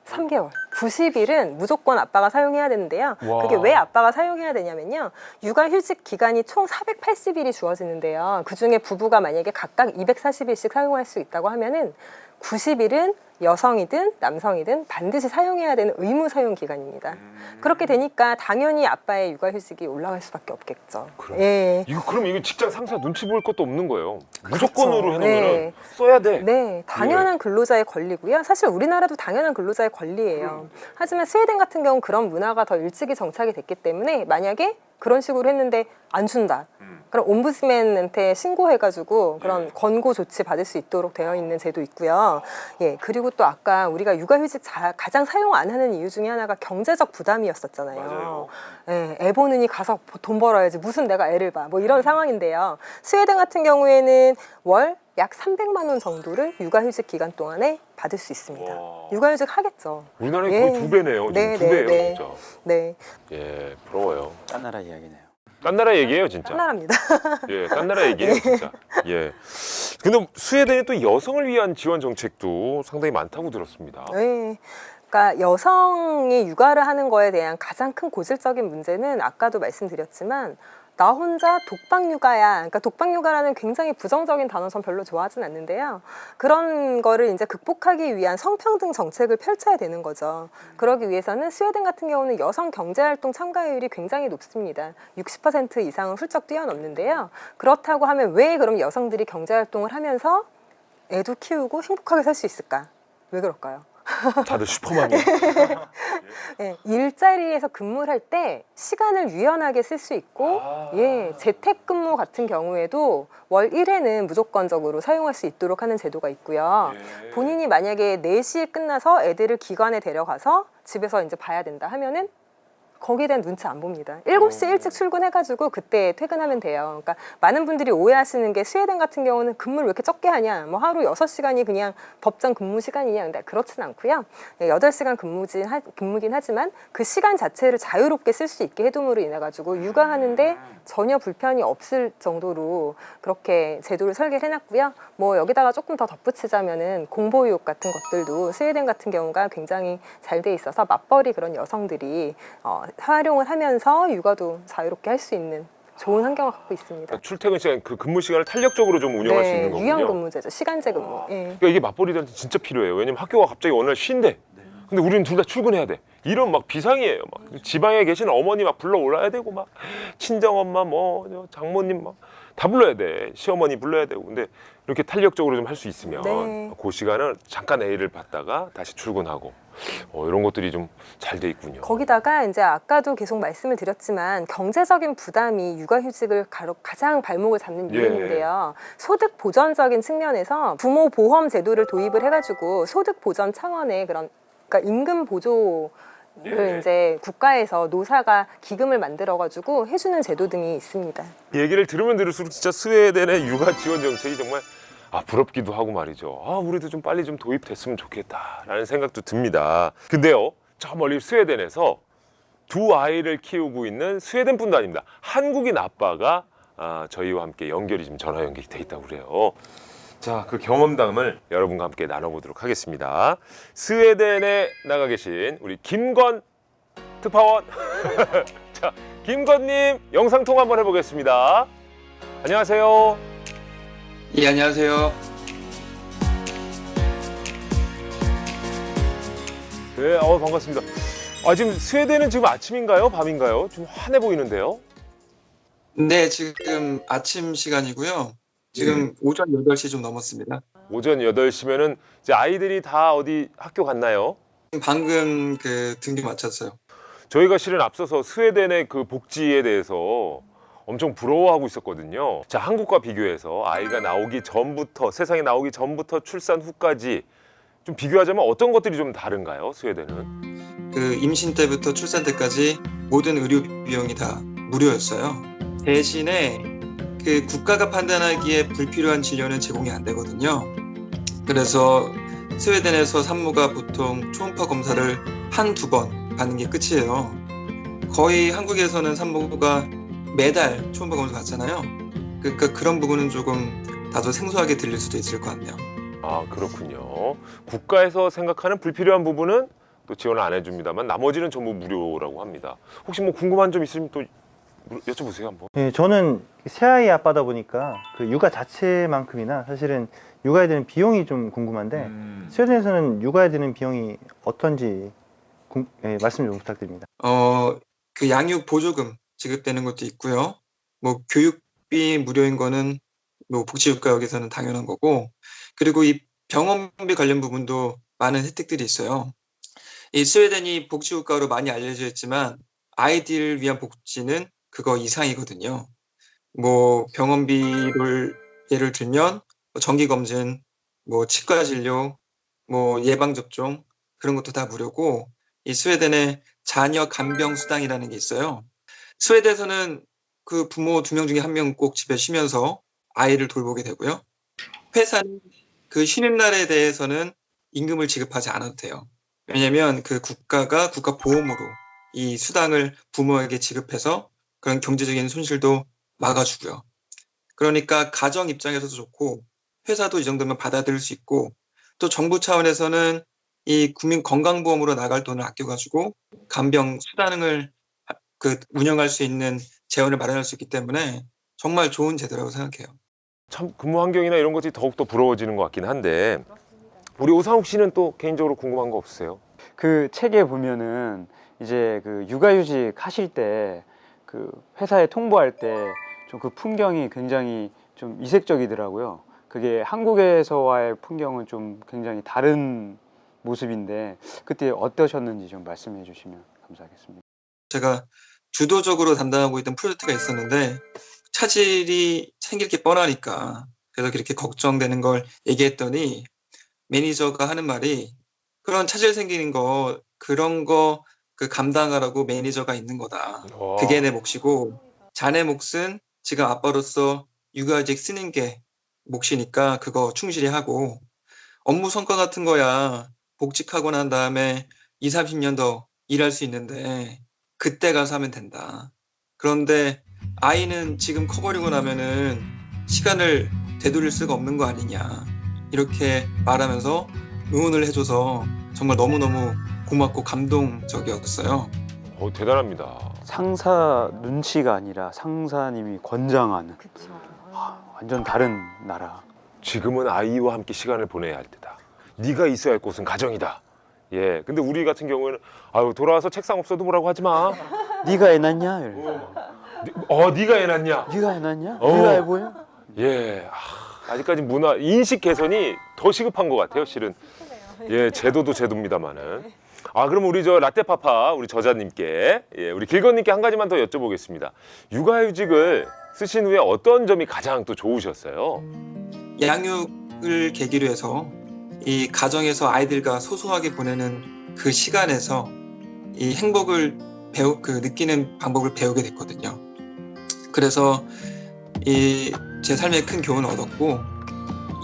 3개월. 90일은 무조건 아빠가 사용해야 되는데요. 와. 그게 왜 아빠가 사용해야 되냐면요. 육아휴직 기간이 총 480일이 주어지는데요. 그중에 부부가 만약에 각각 240일씩 사용할 수 있다고 하면은 90일은 여성이든 남성이든 반드시 사용해야 되는 의무 사용 기간입니다. 그렇게 되니까 당연히 아빠의 육아휴직이 올라갈 수밖에 없겠죠. 그럼. 예. 그럼 이거 직장 상사 눈치 볼 것도 없는 거예요. 무조건으로 그렇죠. 해놓으면 네. 써야 돼. 네, 당연한 근로자의 권리고요. 사실 우리나라도 당연한 근로자의 권리예요. 하지만 스웨덴 같은 경우 그런 문화가 더 일찍이 정착이 됐기 때문에 만약에 그런 식으로 했는데 안 준다. 그럼 옴부스맨한테 신고해가지고 그런 권고 조치 받을 수 있도록 되어 있는 제도 있고요. 예, 그리고 또 아까 우리가 육아휴직 가장 사용 안 하는 이유 중에 하나가 경제적 부담이었었잖아요. 맞아요. 예, 애 보느니 가서 돈 벌어야지 무슨 내가 애를 봐. 뭐 이런 상황인데요. 스웨덴 같은 경우에는 월 약 300만 원 정도를 육아휴직 기간 동안에 받을 수 있습니다. 와. 육아휴직 하겠죠. 우리나라의 예. 거의 2배네요. 네, 지금 2배예요, 네, 진짜. 네, 예, 부러워요. 딴 나라 이야기네요. 딴 나라 얘기예요, 진짜. 짠나랍니다. 예, 딴 나라 얘기예요, 진짜. 예. 근데 스웨덴에 또 여성을 위한 지원 정책도 상당히 많다고 들었습니다. 네. 그러니까 여성이 육아를 하는 거에 대한 가장 큰 고질적인 문제는 아까도 말씀드렸지만 나 혼자 독박육아야. 그러니까 독박육아라는 굉장히 부정적인 단어 전 별로 좋아하진 않는데요. 그런 거를 이제 극복하기 위한 성평등 정책을 펼쳐야 되는 거죠. 그러기 위해서는 스웨덴 같은 경우는 여성 경제활동 참가율이 굉장히 높습니다. 60% 이상은 훌쩍 뛰어넘는데요. 그렇다고 하면 왜 그럼 여성들이 경제활동을 하면서 애도 키우고 행복하게 살 수 있을까? 왜 그럴까요? 다들 슈퍼맘이에요. 네, 일자리에서 근무를 할 때 시간을 유연하게 쓸 수 있고 재택근무 같은 경우에도 월 1회는 무조건적으로 사용할 수 있도록 하는 제도가 있고요. 본인이 만약에 4시에 끝나서 애들을 기관에 데려가서 집에서 이제 봐야 된다 하면은 거기에 대한 눈치 안 봅니다. 7시 일찍 출근해가지고 그때 퇴근하면 돼요. 그러니까 많은 분들이 오해하시는 게 스웨덴 같은 경우는 근무를 왜 이렇게 적게 하냐. 뭐 하루 6시간이 그냥 법정 근무 시간이냐. 근데 그렇진 않고요. 8시간 근무긴 하지만 그 시간 자체를 자유롭게 쓸 수 있게 해둠으로 인해가지고 육아하는데 전혀 불편이 없을 정도로 그렇게 제도를 설계를 해놨고요. 뭐 여기다가 조금 더 덧붙이자면은 공보육 같은 것들도 스웨덴 같은 경우가 굉장히 잘 돼 있어서 맞벌이 그런 여성들이 활용을 하면서 육아도 자유롭게 할 수 있는 좋은 환경을 갖고 있습니다. 출퇴근 시간, 그 근무 시간을 탄력적으로 좀 운영할 수 있는 거군요. 유연 근무제죠. 시간제 근무. 그러니까 이게 맞벌이들한테 진짜 필요해요. 왜냐면 학교가 갑자기 어느 날 쉰대. 근데 우리는 둘 다 출근해야 돼. 이런 막 비상이에요. 막 지방에 계신 어머니 막 불러 올라야 되고 막 친정엄마 뭐 장모님 막 다 불러야 돼. 시어머니 불러야 되고. 근데 이렇게 탄력적으로 좀 할 수 있으면 그 시간을 잠깐 애를 봤다가 다시 출근하고 이런 것들이 좀 잘 돼 있군요. 거기다가 이제 아까도 계속 말씀을 드렸지만 경제적인 부담이 육아휴직을 가장 발목을 잡는 이유인데요. 소득 보전적인 측면에서 부모 보험 제도를 도입을 해가지고 소득 보전 차원의 그런 그러니까 임금 보조 를 이제 국가에서 노사가 기금을 만들어가지고 해주는 제도 등이 있습니다. 얘기를 들으면 들을수록 진짜 스웨덴의 육아 지원 정책이 정말 부럽기도 하고 말이죠. 우리도 좀 빨리 좀 도입됐으면 좋겠다라는 생각도 듭니다. 근데요, 저 멀리 스웨덴에서 두 아이를 키우고 있는 스웨덴뿐도 아닙니다. 한국인 아빠가 저희와 함께 연결이 지금 전화 연결이 돼 있다고 그래요. 자, 그 경험담을 여러분과 함께 나눠보도록 하겠습니다. 스웨덴에 나가 계신 우리 김건 특파원. 자, 김건님 영상통화 한번 해보겠습니다. 안녕하세요. 예, 안녕하세요. 네, 반갑습니다. 지금 스웨덴은 지금 아침인가요? 밤인가요? 좀 환해 보이는데요? 네, 지금 아침 시간이고요. 지금 오전 8시 좀 넘었습니다. 오전 8시면은 이제 아이들이 다 어디 학교 갔나요? 방금 등교 마쳤어요. 저희가 실은 앞서서 스웨덴의 그 복지에 대해서 엄청 부러워하고 있었거든요. 자, 한국과 비교해서 아이가 나오기 전부터, 세상에 나오기 전부터 출산 후까지 좀 비교하자면 어떤 것들이 좀 다른가요, 스웨덴은? 임신 때부터 출산 때까지 모든 의료 비용이 다 무료였어요. 대신에 국가가 판단하기에 불필요한 진료는 제공이 안 되거든요. 그래서 스웨덴에서 산모가 보통 초음파 검사를 한두 번 받는 게 끝이에요. 거의 한국에서는 산모가 매달 초음파 검사 받잖아요. 그러니까 그런 부분은 조금 다소 생소하게 들릴 수도 있을 것 같네요. 그렇군요. 국가에서 생각하는 불필요한 부분은 또 지원을 안 해줍니다만 나머지는 전부 무료라고 합니다. 혹시 뭐 궁금한 점 있으면 또 여쭤보세요 한번. 네, 저는 새아이 아빠다 보니까 그 육아 자체만큼이나 사실은 육아에 드는 비용이 좀 궁금한데 스웨덴에서는 육아에 드는 비용이 어떤지 말씀 좀 부탁드립니다. 양육 보조금 지급되는 것도 있고요. 뭐 교육비 무료인 거는 뭐 복지국가역에서는 당연한 거고, 그리고 이 병원비 관련 부분도 많은 혜택들이 있어요. 이 스웨덴이 복지국가로 많이 알려져 있지만 아이들을 위한 복지는 그거 이상이거든요. 뭐 병원비를 예를 들면 정기검진, 뭐 치과 진료, 뭐 예방접종 그런 것도 다 무료고, 이 스웨덴의 자녀 간병 수당이라는 게 있어요. 스웨덴에서는 그 부모 2명 중에 1명은 꼭 집에 쉬면서 아이를 돌보게 되고요. 회사는 그 쉬는 날에 대해서는 임금을 지급하지 않아도 돼요. 왜냐하면 그 국가가 국가보험으로 이 수당을 부모에게 지급해서 그런 경제적인 손실도 막아주고요. 그러니까 가정 입장에서도 좋고 회사도 이 정도면 받아들일 수 있고, 또 정부 차원에서는 이 국민 건강보험으로 나갈 돈을 아껴가지고 간병 수당을 운영할 수 있는 재원을 마련할 수 있기 때문에 정말 좋은 제도라고 생각해요. 참 근무 환경이나 이런 것이 더욱더 부러워지는 것 같긴 한데 우리 오상욱 씨는 또 개인적으로 궁금한 거 없으세요? 그 책에 보면은 이제 그 육아휴직 하실 때 그 회사에 통보할 때 좀 그 풍경이 굉장히 좀 이색적이더라고요. 그게 한국에서와의 풍경은 좀 굉장히 다른 모습인데 그때 어떠셨는지 좀 말씀해 주시면 감사하겠습니다. 제가 주도적으로 담당하고 있던 프로젝트가 있었는데 차질이 생길 게 뻔하니까 그래서 그렇게 걱정되는 걸 얘기했더니 매니저가 하는 말이 그런 차질 생기는 거 그런 거 그 감당하라고 매니저가 있는 거다. 그게 내 몫이고 자네 몫은 지금 아빠로서 육아휴직 쓰는 게 몫이니까 그거 충실히 하고 업무 성과 같은 거야 복직하고 난 다음에 20, 30년 더 일할 수 있는데 그때 가서 하면 된다. 그런데 아이는 지금 커버리고 나면은 시간을 되돌릴 수가 없는 거 아니냐. 이렇게 말하면서 응원을 해줘서 정말 너무너무 고맙고 감동적이었어요. 대단합니다. 상사 눈치가 아니라 상사님이 권장하는 완전 다른 나라. 지금은 아이와 함께 시간을 보내야 할 때다. 네가 있어야 할 곳은 가정이다. 예. 근데 우리 같은 경우에는 아유 돌아와서 책상 없어도 뭐라고 하지 마. 네가 애 낳냐? 네가 애 낳냐? 네가 애 낳냐? 네가 애 보여? 예. 아직까지 문화 인식 개선이 더 시급한 것 같아요, 실은. 예, 제도도 제도입니다만은. 그럼 우리 저 라떼파파 우리 저자님께 우리 길건님께 한 가지만 더 여쭤보겠습니다. 육아휴직을 쓰신 후에 어떤 점이 가장 또 좋으셨어요? 양육을 계기로 해서 이 가정에서 아이들과 소소하게 보내는 그 시간에서 이 행복을 느끼는 방법을 배우게 됐거든요. 그래서 제 삶에 큰 교훈을 얻었고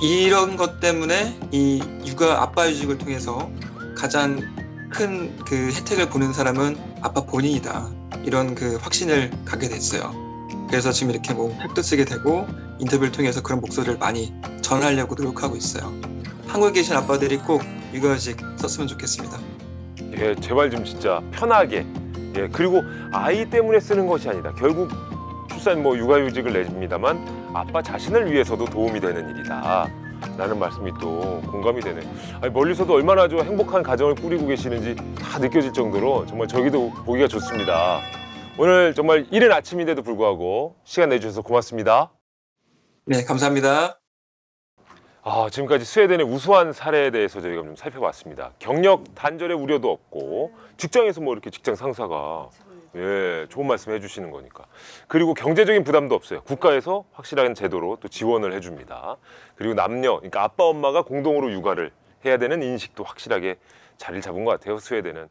이런 것 때문에 이 아빠휴직을 통해서 가장 큰 그 혜택을 보는 사람은 아빠 본인이다. 이런 그 확신을 갖게 됐어요. 그래서 지금 이렇게 책도 쓰게 되고 인터뷰를 통해서 그런 목소리를 많이 전하려고 노력하고 있어요. 한국에 계신 아빠들이 꼭 육아휴직 썼으면 좋겠습니다. 예, 제발 좀 진짜 편하게. 예, 그리고 아이 때문에 쓰는 것이 아니다. 결국 출산 육아휴직을 냅니다만 아빠 자신을 위해서도 도움이 되는 일이다. 라는 말씀이 또 공감이 되네. 멀리서도 얼마나 좀 행복한 가정을 꾸리고 계시는지 다 느껴질 정도로 정말 저기도 보기가 좋습니다. 오늘 정말 이른 아침인데도 불구하고 시간 내주셔서 고맙습니다. 네, 감사합니다. 지금까지 스웨덴의 우수한 사례에 대해서 저희가 좀 살펴봤습니다. 경력 단절의 우려도 없고 직장에서 이렇게 직장 상사가 좋은 말씀 해주시는 거니까. 그리고 경제적인 부담도 없어요. 국가에서 확실한 제도로 또 지원을 해줍니다. 그리고 남녀, 그러니까 아빠 엄마가 공동으로 육아를 해야 되는 인식도 확실하게 자리를 잡은 것 같아요, 스웨덴은.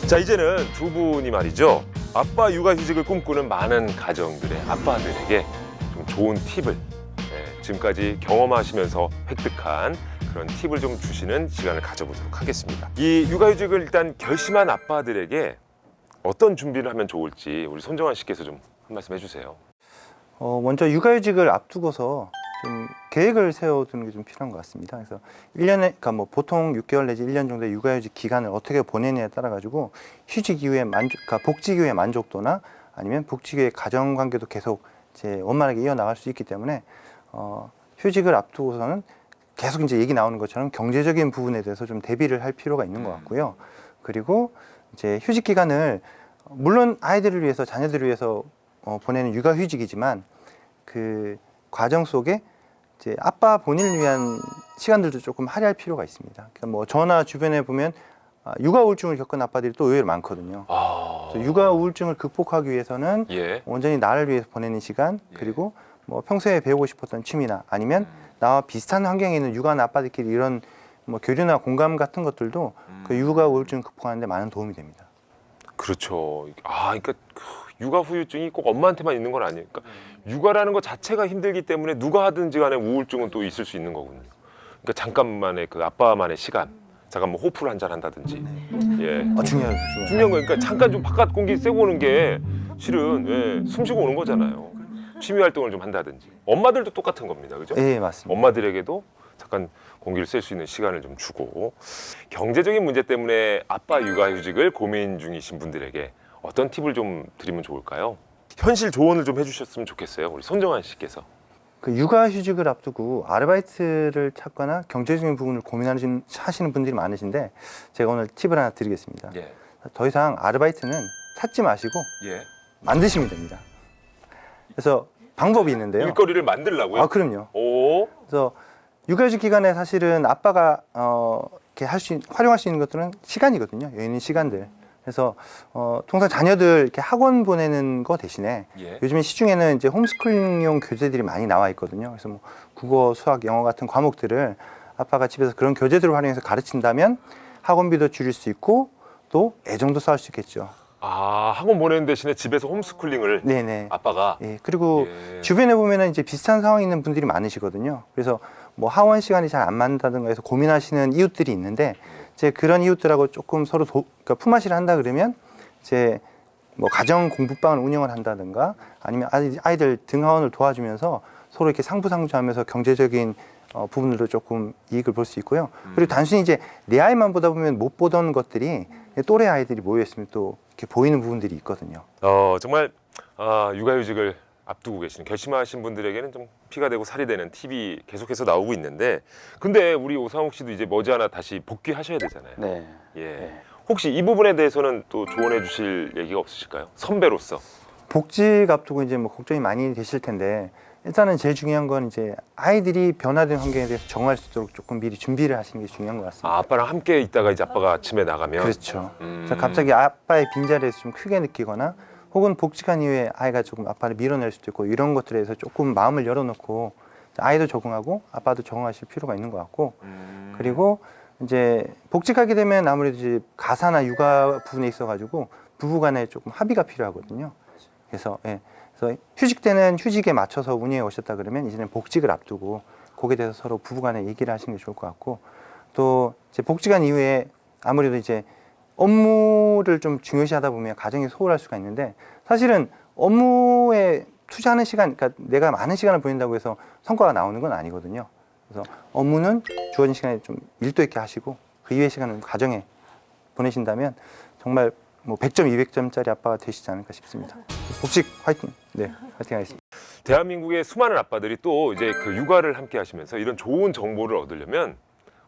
자, 이제는 두 분이 말이죠. 아빠 육아휴직을 꿈꾸는 많은 가정들의 아빠들에게 좀 좋은 팁을 지금까지 경험하시면서 획득한 그런 팁을 좀 주시는 시간을 가져보도록 하겠습니다. 이 육아휴직을 일단 결심한 아빠들에게 어떤 준비를 하면 좋을지 우리 손정환 씨께서 좀 한 말씀 해주세요. 먼저 육아휴직을 앞두고서 좀 계획을 세워두는 게 좀 필요한 것 같습니다. 그래서 1년에, 그러니까 보통 6개월 내지 1년 정도의 육아휴직 기간을 어떻게 보내느냐에 따라 가지고 휴직 이후의 그러니까 복직 이후의 만족도나 아니면 복직 이후의 가정관계도 계속 원만하게 이어나갈 수 있기 때문에 휴직을 앞두고서는 계속 이제 얘기 나오는 것처럼 경제적인 부분에 대해서 좀 대비를 할 필요가 있는 것 같고요. 그리고 이제 휴직 기간을 물론 아이들을 위해서 자녀들을 위해서 보내는 육아휴직이지만 그 과정 속에 이제 아빠 본인을 위한 시간들도 조금 할애할 필요가 있습니다. 그러니까 저나 주변에 보면 육아 우울증을 겪은 아빠들이 또 의외로 많거든요. 그래서 육아 우울증을 극복하기 위해서는 온전히 나를 위해서 보내는 시간 그리고 평소에 배우고 싶었던 취미나 아니면 나와 비슷한 환경에 있는 육아하는 아빠들끼리 이런 교류나 공감 같은 것들도 그 육아 우울증을 극복하는 데 많은 도움이 됩니다. 그렇죠. 그러니까 육아 후유증이 꼭 엄마한테만 있는 건 아니에요. 그러니까 육아라는 것 자체가 힘들기 때문에 누가 하든지 간에 우울증은 또 있을 수 있는 거군요. 그러니까 잠깐만의 그 아빠만의 시간, 잠깐 호프를 한잔 한다든지. 중요한 거예요. 그러니까 잠깐 좀 바깥 공기 쐬고 오는 게 실은 숨 쉬고 오는 거잖아요. 취미 활동을 좀 한다든지. 엄마들도 똑같은 겁니다. 그죠? 네, 맞습니다. 엄마들에게도 잠깐 공기를 쐴 수 있는 시간을 좀 주고 경제적인 문제 때문에 아빠 육아휴직을 고민 중이신 분들에게 어떤 팁을 좀 드리면 좋을까요? 현실 조언을 좀 해주셨으면 좋겠어요. 우리 손정환 씨께서. 그 육아휴직을 앞두고 아르바이트를 찾거나 경제적인 부분을 고민하시는 분들이 많으신데 제가 오늘 팁을 하나 드리겠습니다. 예. 더 이상 아르바이트는 찾지 마시고 예. 만드시면 됩니다. 그래서 방법이 있는데요. 일거리를 만들라고요? 아, 그럼요. 오. 그래서 육아휴직 기간에 사실은 아빠가 이렇게 활용할 수 있는 것들은 시간이거든요. 여유 있는 시간들. 그래서 통상 자녀들 이렇게 학원 보내는 거 대신에 예. 요즘에 시중에는 이제 홈스쿨링용 교재들이 많이 나와 있거든요. 그래서 뭐 국어, 수학, 영어 같은 과목들을 아빠가 집에서 그런 교재들을 활용해서 가르친다면 학원비도 줄일 수 있고 또 애정도 쌓을 수 있겠죠. 아, 학원 보내는 대신에 집에서 홈스쿨링을 네네. 아빠가. 예, 그리고 예. 주변에 보면은 이제 비슷한 상황에 있는 분들이 많으시거든요. 그래서 뭐 하원 시간이 잘 안 맞는다든가 해서 고민하시는 이웃들이 있는데 이제 그런 이웃들하고 조금 서로 그러니까 품앗이를 한다 그러면 이제 뭐 가정 공부방을 운영을 한다든가 아니면 아이들 등하원을 도와주면서 서로 이렇게 상부상조하면서 경제적인 부분으로 조금 이익을 볼 수 있고요. 그리고 단순히 이제 내 아이만 보다 보면 못 보던 것들이 또래 아이들이 모여 있으면 또 이렇게 보이는 부분들이 있거든요. 정말 육아휴직을 앞두고 계시는 결심하신 분들에게는 좀 피가 되고 살이 되는 팁이 계속해서 나오고 있는데 근데 우리 오상욱 씨도 이제 머지않아 다시 복귀하셔야 되잖아요. 네. 예. 혹시 이 부분에 대해서는 또 조언해 주실 얘기가 없으실까요? 선배로서. 복직 앞두고 이제 뭐 걱정이 많이 되실 텐데 일단은 제일 중요한 건 이제 아이들이 변화된 환경에 대해서 적응할 수 있도록 조금 미리 준비를 하시는 게 중요한 것 같습니다. 아빠랑 함께 있다가 이제 아빠가 아침에 나가면 그렇죠. 그래서 갑자기 아빠의 빈자리에서 좀 크게 느끼거나 혹은 복직한 이후에 아이가 조금 아빠를 밀어낼 수도 있고 이런 것들에 대해서 조금 마음을 열어놓고 아이도 적응하고 아빠도 적응하실 필요가 있는 것 같고 그리고 이제 복직하게 되면 아무래도 이제 가사나 육아 부분에 있어가지고 부부간에 조금 합의가 필요하거든요. 그래서 그래서 휴직 때는 휴직에 맞춰서 운영해 오셨다 그러면 이제는 복직을 앞두고 거기에 대해서 서로 부부간에 얘기를 하시는 게 좋을 것 같고 또 이제 복직한 이후에 아무래도 이제 업무를 좀 중요시하다 보면 가정이 소홀할 수가 있는데 사실은 업무에 투자하는 시간, 그러니까 내가 많은 시간을 보낸다고 해서 성과가 나오는 건 아니거든요. 그래서 업무는 주어진 시간에 좀 밀도 있게 하시고 그 이외의 시간은 가정에 보내신다면 정말 뭐 100점, 200점짜리 아빠가 되시지 않을까 싶습니다. 복직 화이팅! 네, 화이팅 하겠습니다. 대한민국의 수많은 아빠들이 또 이제 그 육아를 함께 하시면서 이런 좋은 정보를 얻으려면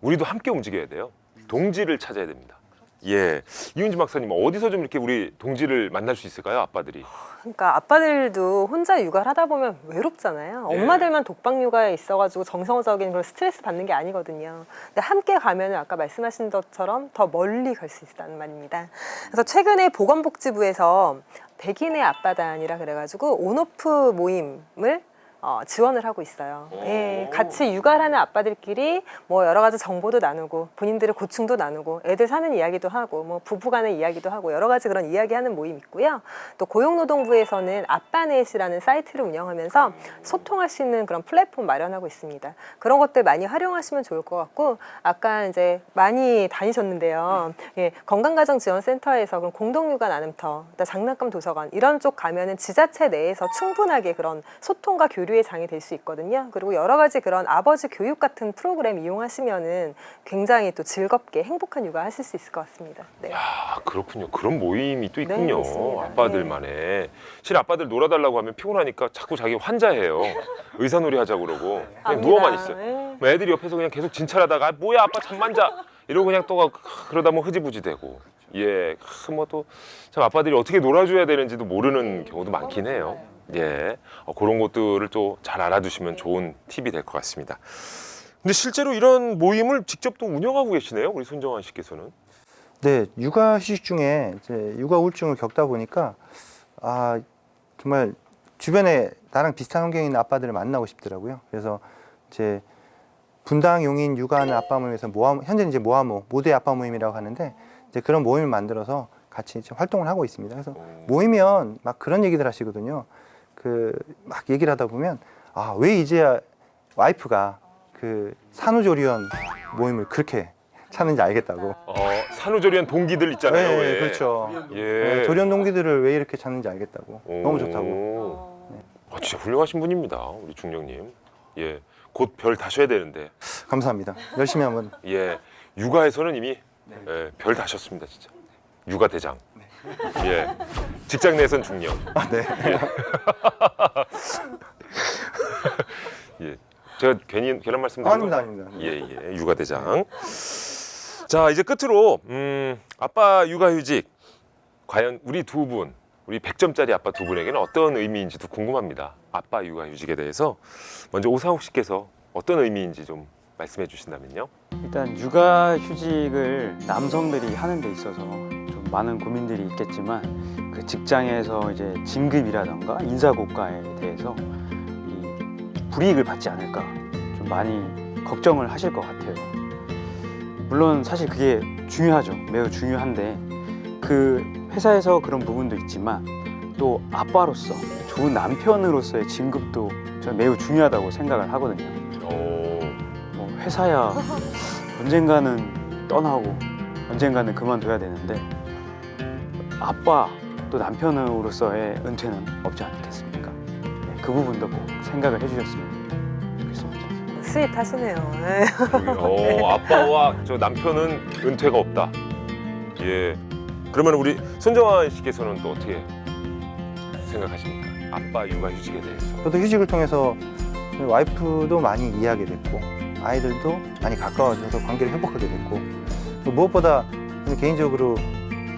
우리도 함께 움직여야 돼요. 동지를 찾아야 됩니다. 예, 이은지 박사님 어디서 좀 이렇게 우리 동지를 만날 수 있을까요, 아빠들이? 그러니까 아빠들도 혼자 육아를 하다 보면 외롭잖아요. 예. 엄마들만 독박 육아에 있어가지고 정서적인 그런 스트레스 받는 게 아니거든요. 근데 함께 가면은 아까 말씀하신 것처럼 더 멀리 갈 수 있다는 말입니다. 그래서 최근에 보건복지부에서 백인의 아빠단이라 그래가지고 온오프 모임을 지원을 하고 있어요. 예, 같이 육아를 하는 아빠들끼리 뭐 여러 가지 정보도 나누고 본인들의 고충도 나누고 애들 사는 이야기도 하고 뭐 부부간의 이야기도 하고 여러 가지 그런 이야기하는 모임 있고요. 또 고용노동부에서는 아빠넷이라는 사이트를 운영하면서 소통할 수 있는 그런 플랫폼 마련하고 있습니다. 그런 것들 많이 활용하시면 좋을 것 같고 아까 이제 많이 다니셨는데요. 예, 건강가정지원센터에서 그런 공동육아 나눔터, 장난감 도서관 이런 쪽 가면은 지자체 내에서 충분하게 그런 소통과 교류의 장이 될 수 있거든요. 그리고 여러 가지 그런 아버지 교육 같은 프로그램 이용하시면은 굉장히 또 즐겁게 행복한 육아 하실 수 있을 것 같습니다. 네. 야, 그렇군요. 그런 모임이 또 네, 있군요. 있습니다. 아빠들만의. 실제 아빠들 놀아달라고 하면 피곤하니까 자꾸 자기 환자해요. 의사놀이 하자고 그러고 그냥 압니다. 누워만 있어요. 네. 뭐 애들이 옆에서 그냥 계속 진찰하다가 뭐야 아빠 잠만 자 이러고 그냥 또 그러다 뭐 흐지부지 되고 예, 뭐 또 참 아빠들이 어떻게 놀아줘야 되는지도 모르는 경우도 많긴 해요. 예, 그런 것들을 또 잘 알아두시면 좋은 팁이 될 것 같습니다. 근데 실제로 이런 모임을 직접 또 운영하고 계시네요, 우리 손정환 씨께서는. 네, 육아 휴직 중에 이제 육아 우울증을 겪다 보니까 정말 주변에 나랑 비슷한 환경에 있는 아빠들을 만나고 싶더라고요. 그래서 이제 분당 용인 육아하는 아빠 모임에서 현재 이제 모아모 모두의 아빠 모임이라고 하는데 이제 그런 모임을 만들어서 같이 이제 활동을 하고 있습니다. 그래서 모이면 막 그런 얘기들 하시거든요. 막 얘기를 하다 보면 왜 이제야 와이프가 그 산후조리원 모임을 그렇게 찾는지 알겠다고. 산후조리원 동기들 있잖아요. 네, 왜. 그렇죠. 예. 네, 조리원 동기들을 왜 이렇게 찾는지 알겠다고. 너무 좋다고. 진짜 훌륭하신 분입니다, 우리 중령님. 예, 곧 별 다셔야 되는데 감사합니다. 열심히 한번. 예, 육아에서는 이미 예, 별 다셨습니다, 진짜. 육아 대장. 예, 직장 내에선 중년. 네. 예, 제가 괜히 괜한 말씀 드린 아닙니다, 거 아닙니다. 예, 육아 대장. 자, 이제 끝으로 아빠 육아휴직 과연 우리 두 분, 우리 100점짜리 아빠 두 분에게는 어떤 의미인지도 궁금합니다. 아빠 육아휴직에 대해서 먼저 오상욱 씨께서 어떤 의미인지 좀 말씀해 주신다면요. 일단 육아휴직을 남성들이 하는 데 있어서 좀 많은 고민들이 있겠지만 그 직장에서 이제 진급이라던가 인사고과에 대해서 이 불이익을 받지 않을까 좀 많이 걱정을 하실 것 같아요. 물론 사실 그게 중요하죠. 매우 중요한데 그 회사에서 그런 부분도 있지만 또 아빠로서 좋은 남편으로서의 진급도 저는 매우 중요하다고 생각을 하거든요. 뭐 회사야 언젠가는 떠나고 언젠가는 그만둬야 되는데 아빠 또 남편으로서의 은퇴는 없지 않겠습니까? 네, 그 부분도 꼭 생각을 해주셨으면 좋겠습니다. 스윗하시네요. 아빠와 저 남편은 은퇴가 없다. 예. 그러면 우리 손정환 씨께서는 또 어떻게 생각하십니까? 아빠 육아휴직에 대해서. 저도 휴직을 통해서 와이프도 많이 이해하게 됐고 아이들도 많이 가까워져서 관계를 회복하게 됐고 또 무엇보다 저는 개인적으로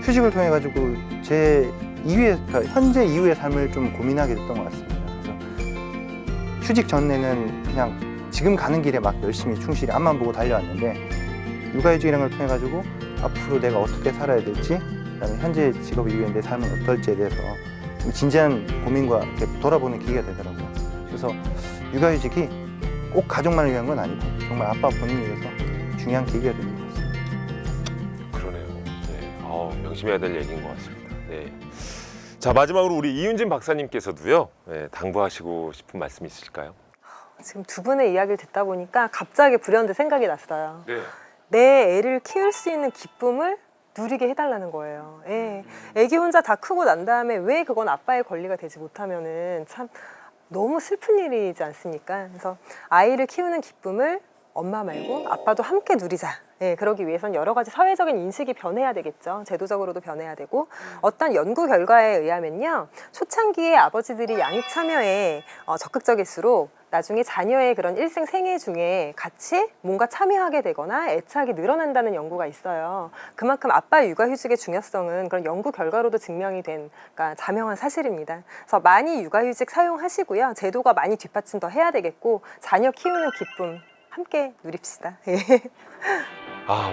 휴직을 통해 가지고 제 이후의 그러니까 현재 이후의 삶을 좀 고민하게 됐던 것 같습니다. 그래서 휴직 전에는 그냥 지금 가는 길에 막 열심히 충실히 앞만 보고 달려왔는데 육아휴직이라는 걸 통해 가지고 앞으로 내가 어떻게 살아야 될지 그다음에 현재 직업 이후에 내 삶은 어떨지에 대해서 좀 진지한 고민과 이렇게 돌아보는 계기가 되더라고요. 그래서 육아휴직이 꼭 가족만을 위한 건 아니고 정말 아빠 본인을 위해서 중요한 계기가 되는 것 같습니다. 그러네요. 네. 명심해야 될 얘기인 것 같습니다. 네. 자, 마지막으로 우리 이윤진 박사님께서도요. 네, 당부하시고 싶은 말씀 있으실까요? 지금 두 분의 이야기를 듣다 보니까 갑자기 불현듯 생각이 났어요. 네. 내 애를 키울 수 있는 기쁨을 누리게 해달라는 거예요. 예. 애기 혼자 다 크고 난 다음에 왜 그건 아빠의 권리가 되지 못하면은 참 너무 슬픈 일이지 않습니까? 그래서 아이를 키우는 기쁨을 엄마 말고 아빠도 함께 누리자. 예, 그러기 위해선 여러 가지 사회적인 인식이 변해야 되겠죠. 제도적으로도 변해야 되고 어떤 연구 결과에 의하면요. 초창기에 아버지들이 양육 참여에 적극적일수록 나중에 자녀의 그런 일생 생애 중에 같이 뭔가 참여하게 되거나 애착이 늘어난다는 연구가 있어요. 그만큼 아빠 육아휴직의 중요성은 그런 연구 결과로도 증명이 된 그러니까 자명한 사실입니다. 그래서 많이 육아휴직 사용하시고요. 제도가 많이 뒷받침 더 해야 되겠고 자녀 키우는 기쁨 함께 누립시다.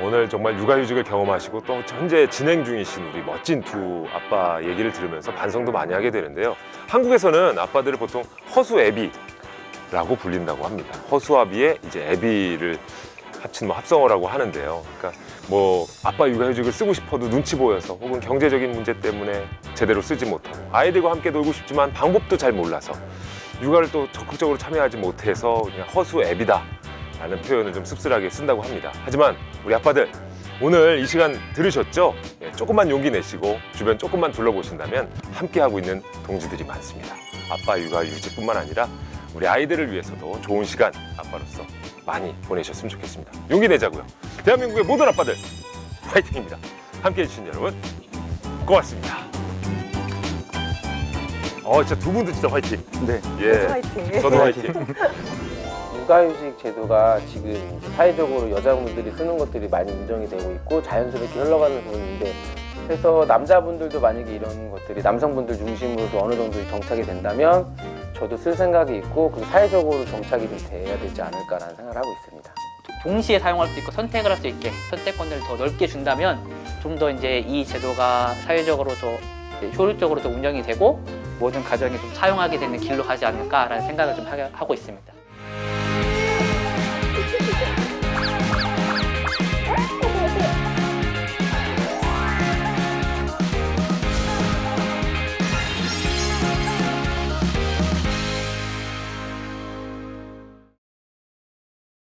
오늘 정말 육아휴직을 경험하시고 또 현재 진행 중이신 우리 멋진 두 아빠 얘기를 들으면서 반성도 많이 하게 되는데요. 한국에서는 아빠들을 보통 허수애비라고 불린다고 합니다. 허수아비에 이제 애비를 합친 합성어라고 하는데요. 그러니까 뭐 아빠 육아휴직을 쓰고 싶어도 눈치 보여서 혹은 경제적인 문제 때문에 제대로 쓰지 못하고 아이들과 함께 놀고 싶지만 방법도 잘 몰라서 육아를 또 적극적으로 참여하지 못해서 그냥 허수애비다 라는 표현을 좀 씁쓸하게 쓴다고 합니다. 하지만 우리 아빠들 오늘 이 시간 들으셨죠? 조금만 용기 내시고 주변 조금만 둘러보신다면 함께하고 있는 동지들이 많습니다. 아빠 육아휴직뿐만 아니라 우리 아이들을 위해서도 좋은 시간 아빠로서 많이 보내셨으면 좋겠습니다. 용기 내자고요. 대한민국의 모든 아빠들 화이팅입니다. 함께해 주신 여러분 고맙습니다. 진짜 두 분도 진짜 화이팅. 네. 예. 화이팅. 저도 화이팅. 육아휴직 제도가 지금 사회적으로 여자분들이 쓰는 것들이 많이 인정이 되고 있고 자연스럽게 흘러가는 부분인데 그래서 남자분들도 만약에 이런 것들이 남성분들 중심으로도 어느 정도 정착이 된다면 저도 쓸 생각이 있고 그리고 사회적으로 정착이 좀 돼야 되지 않을까라는 생각을 하고 있습니다. 동시에 사용할 수 있고 선택을 할 수 있게 선택권을 더 넓게 준다면 좀 더 이제 이 제도가 사회적으로 더 효율적으로 더 운영이 되고 모든 가정이 좀 사용하게 되는 길로 가지 않을까라는 생각을 좀 하고 있습니다.